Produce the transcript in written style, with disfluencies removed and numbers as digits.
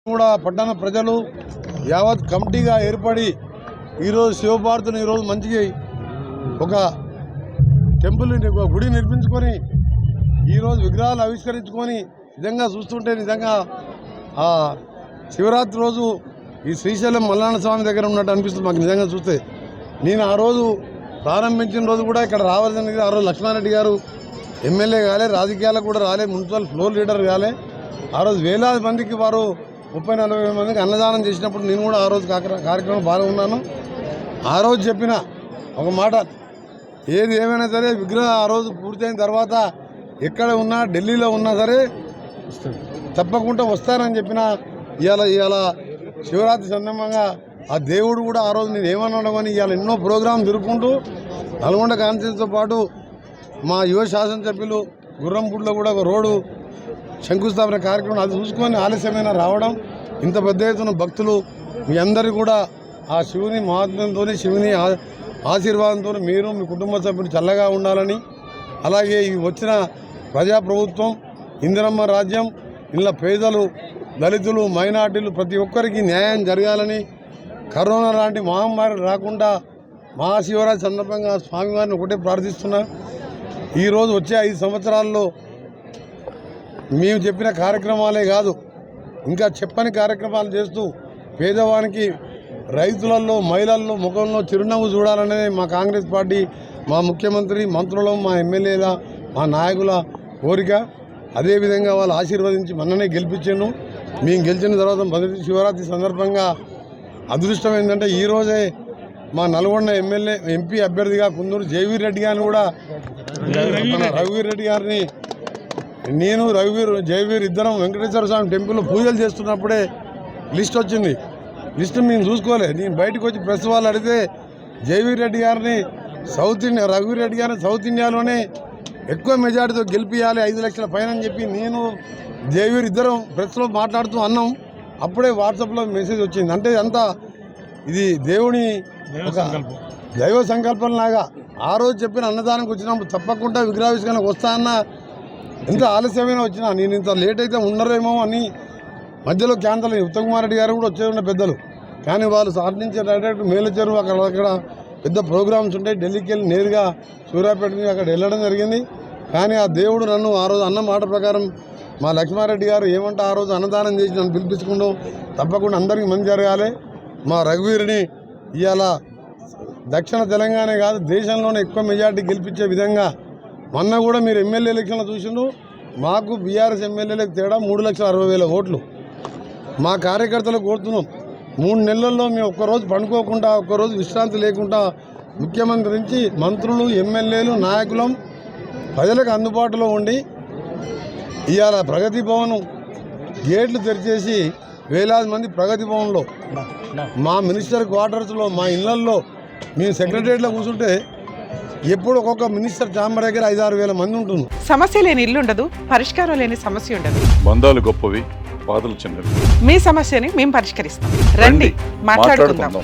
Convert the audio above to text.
కూడా పట్టణ ప్రజలు యావత్ కమిటీగా ఏర్పడి ఈరోజు శివభారతిని ఈరోజు మంచిగా ఒక టెంపుల్ గుడి నిర్మించుకొని ఈరోజు విగ్రహాలు ఆవిష్కరించుకొని నిజంగా చూస్తుంటే నిజంగా శివరాత్రి రోజు ఈ శ్రీశైలం మల్లాన స్వామి దగ్గర ఉన్నట్టు అనిపిస్తుంది మాకు నిజంగా చూస్తే. నేను ఆ రోజు ప్రారంభించిన రోజు కూడా ఇక్కడ రావాల్సింది ఆ రోజు లక్ష్మారెడ్డి గారు ఎమ్మెల్యే కాలే, రాజకీయాలకు కూడా రాలే, మున్సిపల్ ఫ్లోర్ లీడర్ కాలే. ఆ రోజు వేలాది మందికి వారు 30-40 మందికి అన్నదానం చేసినప్పుడు నేను కూడా ఆ రోజు కార్యక్రమం పాల్గొన్నాను. ఆ రోజు చెప్పిన ఒక మాట, ఏది ఏమైనా సరే విగ్రహం ఆ రోజు పూర్తయిన తర్వాత ఎక్కడ ఉన్నా ఢిల్లీలో ఉన్నా సరే తప్పకుండా వస్తానని చెప్పిన. ఇవాళ శివరాత్రి సందర్భంగా ఆ దేవుడు కూడా ఆ రోజు నేను ఏమన్నాడు కానీ ఇవాళ ఎన్నో ప్రోగ్రాం జరుపుకుంటూ నల్గొండ కాన్స్టిట్యూన్సీతో పాటు మా యువ శాసనసభ్యులు గుర్రంపూడిలో కూడా ఒక రోడ్డు శంకుస్థాపన కార్యక్రమం అది చూసుకొని ఆలస్యమైన రావడం, ఇంత పెద్ద ఎత్తున భక్తులు మీ అందరికీ కూడా ఆ శివుని మహాత్మ్యంతో శివుని ఆశీర్వాదంతో మీరు మీ కుటుంబ సభ్యులు చల్లగా ఉండాలని, అలాగే ఈ వచ్చిన ప్రజాప్రభుత్వం ఇందిరమ్మ రాజ్యం ఇలా పేదలు దళితులు మైనార్టీలు ప్రతి ఒక్కరికి న్యాయం జరగాలని, కరోనా లాంటి మహమ్మారి రాకుండా మహాశివరాత్రి సందర్భంగా స్వామివారిని ఒకటే ప్రార్థిస్తున్నా. ఈరోజు వచ్చే 5 సంవత్సరాల్లో మేము చెప్పిన కార్యక్రమాలే కాదు ఇంకా చెప్పని కార్యక్రమాలు చేస్తూ పేదవానికి రైతులలో మహిళల్లో ముఖంలో చిరునవ్వు చూడాలనేది మా కాంగ్రెస్ పార్టీ, మా ముఖ్యమంత్రి, మంత్రులు, మా ఎమ్మెల్యేల, మా నాయకుల కోరిక. అదేవిధంగా వాళ్ళు ఆశీర్వదించి మొన్ననే గెలిపించాను. మేము గెలిచిన తర్వాత మొదటి శివరాత్రి సందర్భంగా అదృష్టం ఏంటంటే ఈరోజే మా నల్గొండ ఎంపీ అభ్యర్థిగా కుందూరు జయవీర్ రెడ్డి గారిని కూడా రఘువీర్ రెడ్డి గారిని నేను జయవీర్ ఇద్దరం వెంకటేశ్వర స్వామి టెంపుల్లో పూజలు చేస్తున్నప్పుడే లిస్ట్ వచ్చింది. లిస్ట్ మేము చూసుకోలే. నేను బయటకు వచ్చి ప్రెస్ వాళ్ళు అడిగితే జయవీర్ రెడ్డి గారిని రఘువీర్ రెడ్డి గారిని సౌత్ ఇండియాలోనే ఎక్కువ మెజార్టీతో గెలిపియాలి 5 లక్షల పైన అని చెప్పి నేను జయవీర్ ఇద్దరం ప్రెస్లో మాట్లాడుతూ అన్నాం. అప్పుడే వాట్సాప్లో మెసేజ్ వచ్చింది. అంటే అంతా ఇది దేవుని ఒక దైవ సంకల్పం లాగా. ఆ రోజు చెప్పిన అన్నదానానికి వచ్చినప్పుడు తప్పకుండా విగ్రహావిష్కరణకు వస్తా అన్న, ఎంత ఆలస్యమైనా వచ్చినా నేను ఇంత లేట్ అయితే ఉండరేమో అని మధ్యలో క్యాన్సల్ అయ్యి ఉత్తమ్ కుమార్ రెడ్డి గారు కూడా వచ్చే పెద్దలు, కానీ వాళ్ళు సాధించే డైరెక్ట్ మేలుచెరువు అక్కడ పెద్ద ప్రోగ్రామ్స్ ఉంటాయి. ఢిల్లీకి వెళ్ళి నేరుగా సూర్యాపేటకి అక్కడ వెళ్ళడం జరిగింది. కానీ ఆ దేవుడు నన్ను ఆ రోజు అన్న మాట ప్రకారం మా లక్ష్మారెడ్డి గారు ఏమంటే ఆ రోజు అన్నదానం చేసి నన్ను పిలిపించుకుంటూ తప్పకుండా అందరికీ మంచి జరగాలి. మా రఘువీర్ని ఇవాళ దక్షిణ తెలంగాణ కాదు దేశంలోనే ఎక్కువ మెజార్టీ గెలిపించే విధంగా మొన్న కూడా మీరు ఎమ్మెల్యే ఎలక్షన్లో చూసిండ్రు. మాకు బీఆర్ఎస్ ఎమ్మెల్యేలకు తేడా 3,60,000 ఓట్లు. మా కార్యకర్తలకు కోరుతున్నాం, 3 నెలల్లో మేము ఒక్కరోజు పండుకోకుండా ఒక్కరోజు విశ్రాంతి లేకుండా ముఖ్యమంత్రి నుంచి మంత్రులు ఎమ్మెల్యేలు నాయకులం ప్రజలకు అందుబాటులో ఉండి ఇవాళ ప్రగతి భవన్ గేట్లు తెరిచేసి వేలాది మంది ప్రగతి భవన్లో, మా మినిస్టర్ క్వార్టర్స్లో, మా ఇళ్లల్లో మేము సెక్రటరియట్లో కూర్చుంటే ఎప్పుడు ఒక్కొక్క మినిస్టర్ ఛాంబర్ దగ్గర 5-6 వేల మంది ఉంటుంది. సమస్య లేని ఇల్లు ఉండదు, పరిష్కారం లేని సమస్య ఉండదు. బంధాలు గొప్పవి, బాధలు చిన్నవి. మీ సమస్యని మేము పరిష్కరిస్తాం. రండి మాట్లాడుకుందాం.